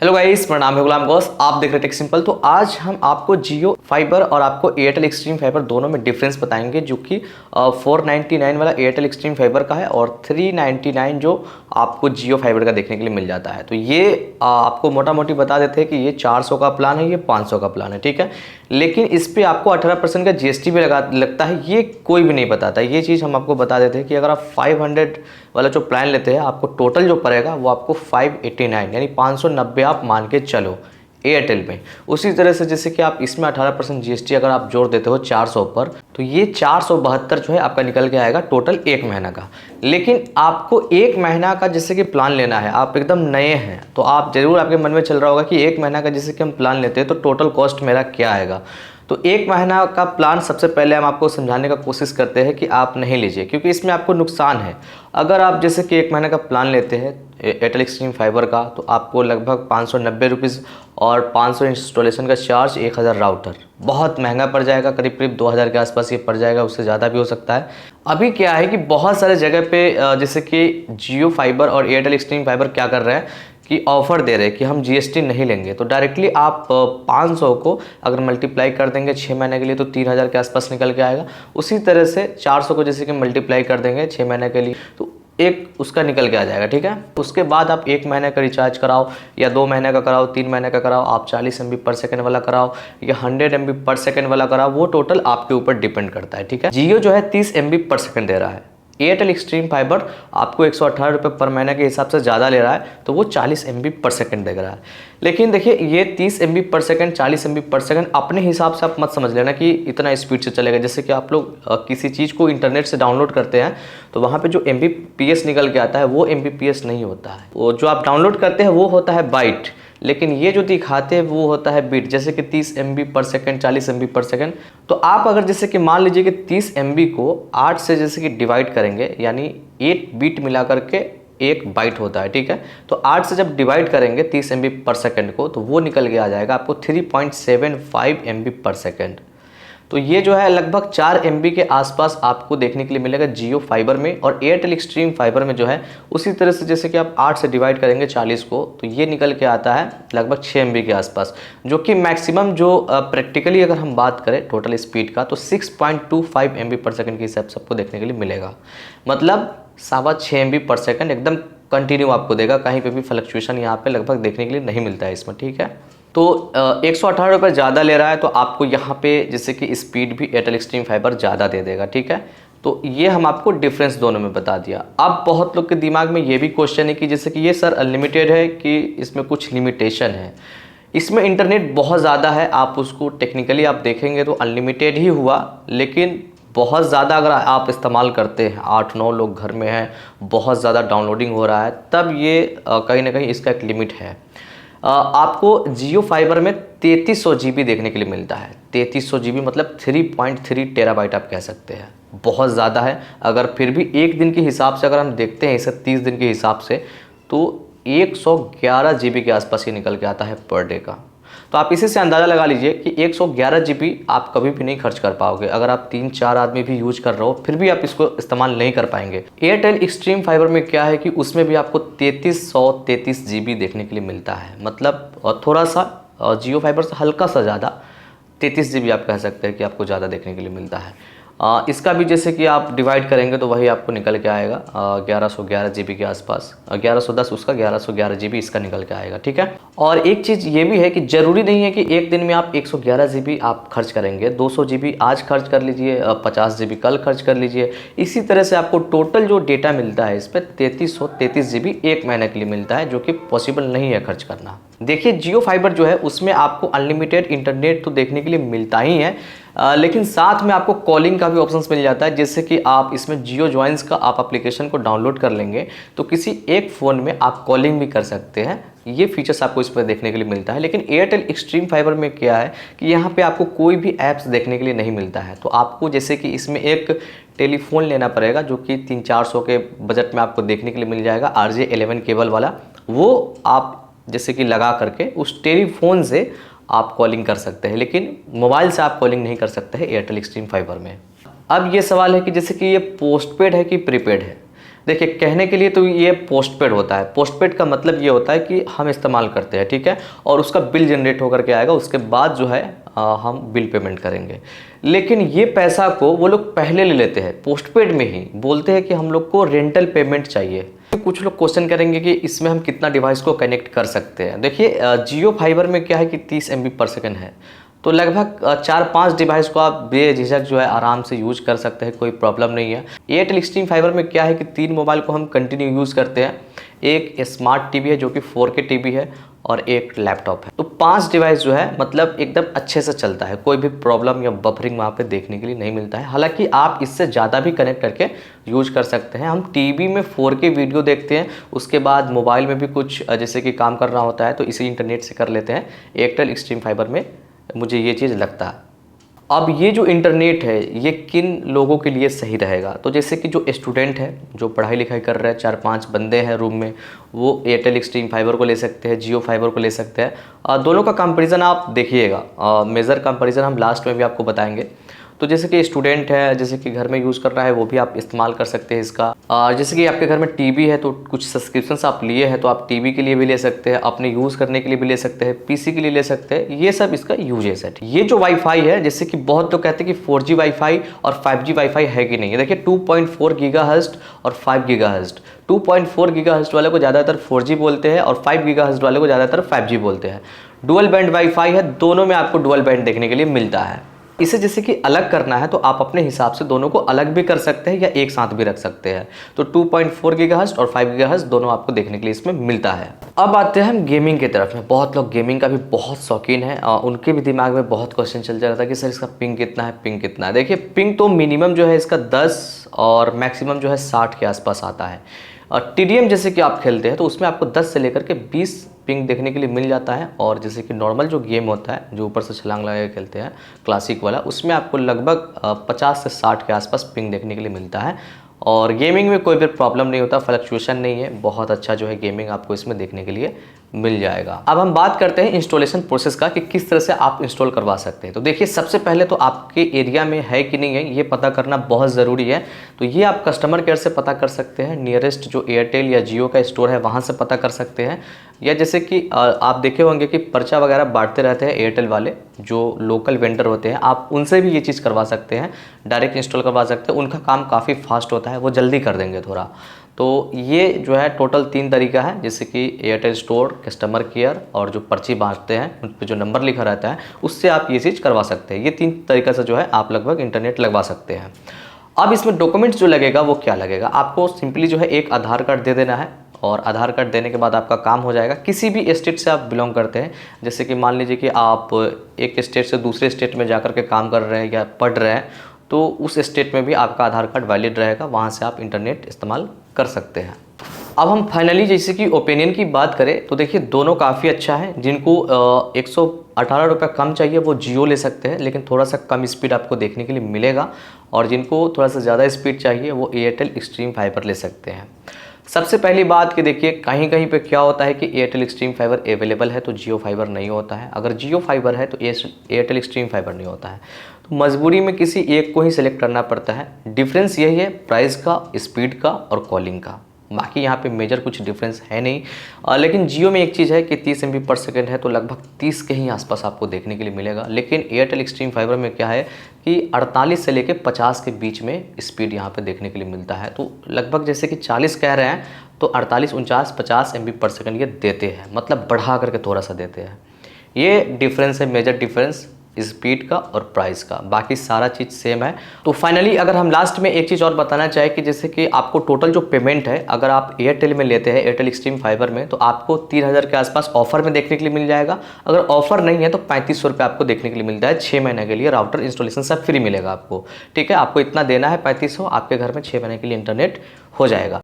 Hello guys, मेरा नाम है गुलाम गौस। आप देख रहे टेक सिंपल। तो आज हम आपको जियो फाइबर और आपको एयरटेल एक्सट्रीम फाइबर दोनों में डिफरेंस बताएंगे, जो कि 499 वाला एयरटेल एक्सट्रीम फाइबर का है और 399 जो आपको जियो फाइबर का देखने के लिए मिल जाता है। तो ये आपको मोटा मोटी बता देते हैं कि ये 400 का प्लान है, ये 500 का प्लान है, ठीक है। लेकिन इस पर आपको 18% का जीएसटी भी लगता है, ये कोई भी नहीं बताता। ये चीज़ हम आपको बता देते हैं कि अगर आप 500 वाला जो प्लान लेते हैं, आपको टोटल जो पड़ेगा वो आपको 589 यानी 590 आप मान के चलो एयरटेल में। उसी तरह से जैसे कि आप इसमें 18% जीएसटी अगर आप जोड़ देते हो 400 पर, तो ये 472 जो है आपका निकल के आएगा टोटल एक महीना का। लेकिन आपको एक महीना का जैसे कि प्लान लेना है, आप एकदम नए हैं तो आप ज़रूर आपके मन में चल रहा होगा कि एक महीना का जैसे कि हम प्लान लेते हैं तो टोटल कॉस्ट मेरा क्या आएगा। तो एक महीना का प्लान सबसे पहले हम आपको समझाने का कोशिश करते हैं कि आप नहीं लीजिए, क्योंकि इसमें आपको नुकसान है। अगर आप जैसे कि एक महीने का प्लान लेते हैं एयरटेल एक्सट्रीम फाइबर का, तो आपको लगभग 590 रुपीज़ और 500 इंस्टॉलेशन का चार्ज, 1000 राउटर, बहुत महंगा पड़ जाएगा। करीब करीब 2000 के आसपास ये पड़ जाएगा, उससे ज़्यादा भी हो सकता है। अभी क्या है कि बहुत सारे जगह पे जैसे कि जियो फाइबर और एयरटेल एक्सट्रीम फाइबर क्या कर रहे हैं कि ऑफ़र दे रहे हैं कि हम जीएसटी नहीं लेंगे। तो डायरेक्टली आप 500 को अगर मल्टीप्लाई कर देंगे 6 महीने के लिए तो 3000 के आसपास निकल के आएगा। उसी तरह से 400 को जैसे कि मल्टीप्लाई कर देंगे 6 महीने के लिए तो एक उसका निकल के आ जाएगा, ठीक है। उसके बाद आप 1 महीने का रिचार्ज कराओ या 2 महीने का कराओ, 3 महीने का कराओ, आप 40 MB पर सेकंड वाला कराओ या 100 MB पर सेकंड वाला कराओ, वो टोटल आपके ऊपर डिपेंड करता है, ठीक है। जियो जो है 30 MB पर सेकंड दे रहा है, एयरटेल एक्सट्रीम फाइबर आपको 118 रुपये पर महीने के हिसाब से ज़्यादा ले रहा है, तो वो 40 MB पर सेकंड दे रहा है। लेकिन देखिए, ये 30 MB पर सेकंड 40 MB पर सेकंड अपने हिसाब से आप मत समझ लेना कि इतना स्पीड से चलेगा। जैसे कि आप लोग किसी चीज़ को इंटरनेट से डाउनलोड करते हैं तो वहाँ पे जो MBPS निकल के आता है वो MBPS नहीं होता है, वो जो आप डाउनलोड करते हैं वो होता है बाइट। लेकिन ये जो दिखाते हैं वो होता है बीट। जैसे कि 30 MB पर सेकंड 40 MB पर सेकंड, तो आप अगर जैसे कि मान लीजिए कि 30 MB को 8 से जैसे कि डिवाइड करेंगे, यानी 8 बीट मिला करके 1 बाइट होता है, ठीक है। तो 8 से जब डिवाइड करेंगे 30 MB पर सेकंड को, तो वो निकल के आ जाएगा आपको 3.75 MB पर सेकंड। तो ये जो है लगभग 4 MB के आसपास आपको देखने के लिए मिलेगा जियो फाइबर में। और एयरटेल एक्सट्रीम फाइबर में जो है उसी तरह से जैसे कि आप 8 से डिवाइड करेंगे 40 को, तो ये निकल के आता है लगभग 6 MB के आसपास, जो कि मैक्सिमम जो प्रैक्टिकली अगर हम बात करें टोटल स्पीड का, तो 6.25 MB पर सेकंड के हिसाब से आपको देखने के लिए मिलेगा। मतलब 6.25 MB पर सेकंड एकदम कंटिन्यू आपको देगा, कहीं पे भी फ्लक्चुएशन यहाँ पे लगभग देखने के लिए नहीं मिलता है इसमें, ठीक है। तो 118 रुपये ज़्यादा ले रहा है, तो आपको यहाँ पे जैसे कि स्पीड भी एयरटेल एक्सट्रीम फाइबर ज़्यादा दे देगा, ठीक है। तो ये हम आपको डिफरेंस दोनों में बता दिया। अब बहुत लोग के दिमाग में ये भी क्वेश्चन है कि जैसे कि ये सर अनलिमिटेड है कि इसमें कुछ लिमिटेशन है। इसमें इंटरनेट बहुत ज़्यादा है, आप उसको टेक्निकली आप देखेंगे तो अनलिमिटेड ही हुआ, लेकिन बहुत ज़्यादा अगर आप इस्तेमाल करते हैं, 8-9 लोग घर में हैं, बहुत ज़्यादा डाउनलोडिंग हो रहा है, तब ये कहीं ना कहीं इसका एक लिमिट है। आपको जियो फाइबर में 3300 GB देखने के लिए मिलता है। 3300 GB मतलब 3.3 टेराबाइट आप कह सकते हैं, बहुत ज़्यादा है। अगर फिर भी एक दिन के हिसाब से अगर हम देखते हैं इसे 30 दिन के हिसाब से, तो 111 GB के आसपास ही निकल के आता है पर डे का। तो आप इसी से अंदाज़ा लगा लीजिए कि 111 GB आप कभी भी नहीं खर्च कर पाओगे। अगर आप 3-4 आदमी भी यूज कर रहे हो फिर भी आप इसको इस्तेमाल नहीं कर पाएंगे। एयरटेल एक्सट्रीम फाइबर में क्या है कि उसमें भी आपको 3333 GB देखने के लिए मिलता है, मतलब थोड़ा सा जियो फाइबर से हल्का सा ज़्यादा, 33 GB आप कह सकते हैं कि आपको ज़्यादा देखने के लिए मिलता है। इसका भी जैसे कि आप डिवाइड करेंगे तो वही आपको निकल के आएगा 1111 GB के आसपास, 1110 उसका, 1111 GB इसका निकल के आएगा, ठीक है। और एक चीज़ ये भी है कि ज़रूरी नहीं है कि एक दिन में आप 111 GB आप खर्च करेंगे। 200 GB आज खर्च कर लीजिए, 50 GB कल खर्च कर लीजिए। इसी तरह से आपको टोटल जो डेटा मिलता है इस पर 3333 GB एक महीने के लिए मिलता है, जो कि पॉसिबल नहीं है खर्च करना। देखिए, जियो फाइबर जो है उसमें आपको अनलिमिटेड इंटरनेट तो देखने के लिए मिलता ही है, लेकिन साथ में आपको कॉलिंग का भी ऑप्शंस मिल जाता है। जैसे कि आप इसमें जियो जॉइंस का आप एप्लीकेशन को डाउनलोड कर लेंगे तो किसी एक फ़ोन में आप कॉलिंग भी कर सकते हैं। ये फीचर्स आपको इस पर देखने के लिए मिलता है। लेकिन एयरटेल एक्सट्रीम फाइबर में क्या है कि यहाँ पे आपको कोई भी ऐप्स देखने के लिए नहीं मिलता है। तो आपको जैसे कि इसमें एक टेलीफोन लेना पड़ेगा, जो कि 300-400 के बजट में आपको देखने के लिए मिल जाएगा, RJ11 केबल वाला। वो आप जैसे कि लगा करके उस टेलीफोन से आप कॉलिंग कर सकते हैं, लेकिन मोबाइल से आप कॉलिंग नहीं कर सकते हैं एयरटेल एक्सट्रीम फाइबर में। अब ये सवाल है कि जैसे कि ये पोस्टपेड है कि प्रीपेड है। देखिए कहने के लिए तो ये पोस्टपेड होता है। पोस्टपेड का मतलब ये होता है कि हम इस्तेमाल करते हैं, ठीक है, और उसका बिल जनरेट होकर के आएगा, उसके बाद जो है हम बिल पेमेंट करेंगे। लेकिन ये पैसा को वो लोग पहले ले लेते हैं, पोस्टपेड में ही बोलते हैं कि हम लोग को रेंटल पेमेंट चाहिए। तो कुछ लोग क्वेश्चन करेंगे कि इसमें हम कितना डिवाइस को कनेक्ट कर सकते हैं। देखिए जियो फाइबर में क्या है कि 30 MB/s है, तो लगभग 4-5 डिवाइस को आप बेझिझक जो है आराम से यूज कर सकते हैं, कोई प्रॉब्लम नहीं है। एयरटेल एक्सट्रीम फाइबर में क्या है कि 3 मोबाइल को हम कंटिन्यू यूज़ करते हैं। एक स्मार्ट टीवी है जो कि 4K टीवी है, और एक लैपटॉप है। तो 5 डिवाइस जो है मतलब एकदम अच्छे से चलता है, कोई भी प्रॉब्लम या बफरिंग वहाँ पे देखने के लिए नहीं मिलता है। हालांकि आप इससे ज़्यादा भी कनेक्ट करके यूज कर सकते हैं। हम टीवी में 4K वीडियो देखते हैं, उसके बाद मोबाइल में भी कुछ जैसे कि काम करना होता है तो इसी इंटरनेट से कर लेते हैं। एयरटेल एक्सट्रीम फाइबर में मुझे ये चीज़ लगता है। अब ये जो इंटरनेट है ये किन लोगों के लिए सही रहेगा, तो जैसे कि जो स्टूडेंट है, जो पढ़ाई लिखाई कर रहे हैं, 4-5 बंदे हैं रूम में, वो एयरटेल एक्सट्रीम फाइबर को ले सकते हैं, जियो फाइबर को ले सकते हैं। दोनों का कंपैरिजन आप देखिएगा, मेजर कंपैरिजन हम लास्ट में भी आपको बताएंगे। तो जैसे कि स्टूडेंट है, जैसे कि घर में यूज़ कर रहा है, वो भी आप इस्तेमाल कर सकते हैं इसका। जैसे कि आपके घर में टीवी है तो कुछ सब्सक्रिप्शंस आप लिए हैं तो आप टीवी के लिए भी ले सकते हैं, अपने यूज़ करने के लिए भी ले सकते हैं, पीसी के लिए ले सकते हैं। ये सब इसका यूजेस है। ये जो वाईफाई है, जैसे कि बहुत लोग कहते हैं कि 4G वाईफाई और 5G वाईफाई है कि नहीं है। देखिए 2.4 GHz और 5 GHz। 2.4 GHz वाले को ज़्यादातर 4G बोलते हैं और 5 GHz वाले को ज़्यादातर 5G बोलते हैं। डुअल बैंड वाईफाई है, दोनों में आपको डुअल बैंड देखने के लिए मिलता है। इसे जैसे कि अलग करना है तो आप अपने हिसाब से दोनों को अलग भी कर सकते हैं या एक साथ भी रख सकते हैं। तो 2.4 GHz और 5 GHz दोनों आपको देखने के लिए इसमें मिलता है। अब आते हैं हम गेमिंग की तरफ में। बहुत लोग गेमिंग का भी बहुत शौकीन है, उनके भी दिमाग में बहुत क्वेश्चन चल रहा था कि सर इसका पिंग कितना है, पिंग कितना है। देखिए पिंग तो मिनिमम जो है इसका 10 और मैक्सिमम जो है 60 के आसपास आता है। और TDM जैसे कि आप खेलते हैं तो उसमें आपको 10 से लेकर के 20 पिंग देखने के लिए मिल जाता है। और जैसे कि नॉर्मल जो गेम होता है, जो ऊपर से छलांग लगा के खेलते हैं, क्लासिक वाला, उसमें आपको लगभग 50 से 60 के आसपास पिंग देखने के लिए मिलता है। और गेमिंग में कोई भी प्रॉब्लम नहीं होता, फ्लक्चुएशन नहीं है, बहुत अच्छा जो है गेमिंग आपको इसमें देखने के लिए मिल जाएगा। अब हम बात करते हैं इंस्टॉलेशन प्रोसेस का कि किस तरह से आप इंस्टॉल करवा सकते हैं। तो देखिए सबसे पहले तो आपके एरिया में है कि नहीं है ये पता करना बहुत ज़रूरी है। तो ये आप कस्टमर केयर से पता कर सकते हैं, नियरेस्ट जो एयरटेल या जियो का स्टोर है वहाँ से पता कर सकते हैं, या जैसे कि आप देखे होंगे कि पर्चा वगैरह बांटते रहते हैं एयरटेल वाले, जो लोकल वेंडर होते हैं, आप उनसे भी ये चीज़ करवा सकते हैं, डायरेक्ट इंस्टॉल करवा सकते हैं। उनका काम काफ़ी फास्ट होता है, वो जल्दी कर देंगे थोड़ा। तो ये जो है टोटल 3 तरीका है, जैसे कि एयरटेल स्टोर, कस्टमर केयर और जो पर्ची बांटते हैं उन पर जो नंबर लिखा रहता है उससे आप ये चीज़ करवा सकते हैं। ये 3 तरीका से जो है आप लगभग इंटरनेट लगवा सकते हैं। अब इसमें डॉक्यूमेंट्स जो लगेगा वो क्या लगेगा, आपको सिंपली जो है एक आधार कार्ड दे देना है, और आधार कार्ड देने के बाद आपका काम हो जाएगा। किसी भी स्टेट से आप बिलोंग करते हैं, जैसे कि मान लीजिए कि आप एक स्टेट से दूसरे स्टेट में जाकर के काम कर रहे हैं या पढ़ रहे हैं, तो उस स्टेट में भी आपका आधार कार्ड वैलिड रहेगा, वहाँ से आप इंटरनेट इस्तेमाल कर सकते हैं। अब हम फाइनली जैसे कि ओपिनियन की बात करें तो देखिए दोनों काफ़ी अच्छा है। जिनको 118 रुपये कम चाहिए वो जियो ले सकते हैं, लेकिन थोड़ा सा कम स्पीड आपको देखने के लिए मिलेगा। और जिनको थोड़ा सा ज़्यादा स्पीड चाहिए वो एयरटेल एक्सट्रीम फाइबर ले सकते हैं। सबसे पहली बात कि देखिए कहीं कहीं पे क्या होता है कि एयरटेल एक्सट्रीम फाइबर अवेलेबल है तो जियो फाइबर नहीं होता है, अगर जियो फाइबर है तो एयरटेल एक्सट्रीम फाइबर नहीं होता है। तो मजबूरी में किसी एक को ही सिलेक्ट करना पड़ता है। डिफरेंस यही है प्राइस का, स्पीड का और कॉलिंग का, बाकी यहाँ पे मेजर कुछ डिफरेंस है नहीं। लेकिन जियो में एक चीज़ है कि 30 MB/s है तो लगभग 30 के ही आसपास आपको देखने के लिए मिलेगा। लेकिन एयरटेल एक्सट्रीम फाइबर में क्या है कि 48 से लेके 50 के बीच में स्पीड यहाँ पे देखने के लिए मिलता है। तो लगभग जैसे कि 40 कह रहे हैं तो 48, 49, 50 MB/s ये देते हैं, मतलब बढ़ा करके थोड़ा सा देते हैं। ये डिफरेंस है, मेजर डिफरेंस स्पीड का और प्राइस का, बाकी सारा चीज़ सेम है। तो फाइनली अगर हम लास्ट में एक चीज़ और बताना चाहें कि जैसे कि आपको टोटल जो पेमेंट है, अगर आप एयरटेल में लेते हैं एयरटेल एक्सट्रीम फाइबर में, तो आपको 3000 के आसपास ऑफर में देखने के लिए मिल जाएगा। अगर ऑफर नहीं है तो 3500 रुपये आपको देखने के लिए मिलता है 6 महीने के लिए। राउटर इंस्टॉलेशन सब फ्री मिलेगा आपको, ठीक है। आपको इतना देना है 3500, आपके घर में 6 महीने के लिए इंटरनेट हो जाएगा।